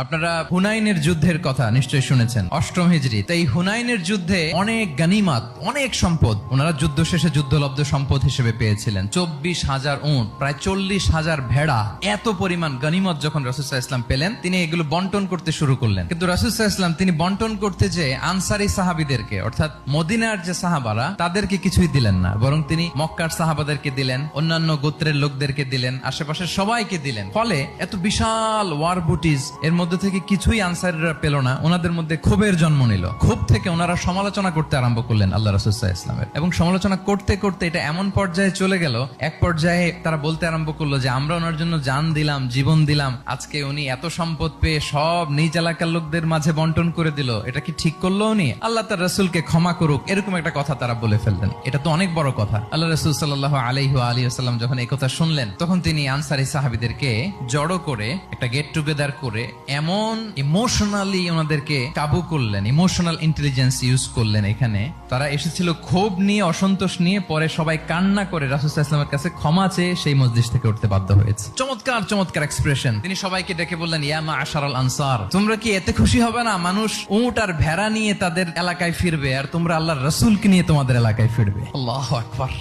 আপনারা হুনাইনের যুদ্ধের কথা নিশ্চয়ই শুনেছেন, অষ্টম হিজরি। তাই এই হুনাইনের যুদ্ধে অনেক গানিমাত, অনেক সম্পদ ওনারা যুদ্ধ শেষে যুদ্ধলব্ধ সম্পদ হিসেবে পেয়েছিলেন। 24,000 উট, প্রায় 40,000 ভেড়া, এত পরিমাণ গানিমত যখন রাসূল সাল্লাল্লাহু আলাইহি ওয়াসাল্লাম পেলেন, তিনি এগুলো বন্টন করতে শুরু করলেন। কিন্তু রাসূল সাল্লাল্লাহু আলাইহি ওয়াসাল্লাম তিনি বন্টন করতে যে আনসারী সাহাবীদেরকে, অর্থাৎ মদিনার যে সাহাবারা, তাদেরকে কিছুই দিলেন না, বরং তিনি মক্কার সাহাবাদেরকে দিলেন, অন্যান্য গোত্রের লোকদেরকে দিলেন, আশেপাশের সবাইকে দিলেন। ফলে এত বিশাল ওয়ার বুটিজ এর মধ্যে থেকে কিছুই আনসারীরা পেল না। ওনাদের মধ্যে ক্ষোভের জন্ম নিল। ক্ষোভ থেকে ওনারা সমালোচনা করতে আরম্ভ করলেন আল্লাহ রাসূল সাল্লাল্লাহু আলাইহি ওয়াসাল্লামের, এবং সমালোচনা করতে করতে এটা এমন পর্যায়ে চলে গেল, এক পর্যায়ে তারা বলতে আরম্ভ করলো যে আমরা ওনার জন্য জান দিলাম, জীবন দিলাম, আজকে উনি এত সম্পদ পেয়ে সব নিজ এলাকার লোকদের মাঝে বন্টন করে দিল, এটা কি ঠিক করলো উনি? আল্লাহ তার রাসূলকে ক্ষমা করুক, এরকম একটা কথা তারা বলে ফেললেন। এটা তো অনেক বড় কথা। আল্লাহ রাসূল সাল্লাল্লাহু আলাইহি ওয়া সাল্লাম যখন এই কথা শুনলেন, তখন তিনি আনসারী সাহাবীদেরকে জড়ো করে একটা গেট টুগেদার করে এমন ইমোশনালি ওনাদেরকে কাবু করলেন, ইমোশনাল ইন্টেলিজেন্স ইউজ করলেন। এখানে তারা এসেছিল ক্ষোভ নিয়ে, অসন্তোষ নিয়ে, পরে সবাই কান্না করে রাসূল সাল্লাল্লাহু আলাইহি ওয়াসাল্লামের কাছে ক্ষমা চেয়ে সেই মজলিস থেকে উঠতে বাধ্য হয়েছে। চমৎকার চমৎকার এক্সপ্রেশন। তিনি সবাইকে ডেকে বললেন, ইয়া মাআশারাল আনসার, তোমরা কি এতে খুশি হবে না মানুষ উট আর ভেড়া নিয়ে তাদের এলাকায় ফিরবে, আর তোমরা আল্লাহর রাসূলকে নিয়ে তোমাদের এলাকায় ফিরবে? আল্লাহু আকবার।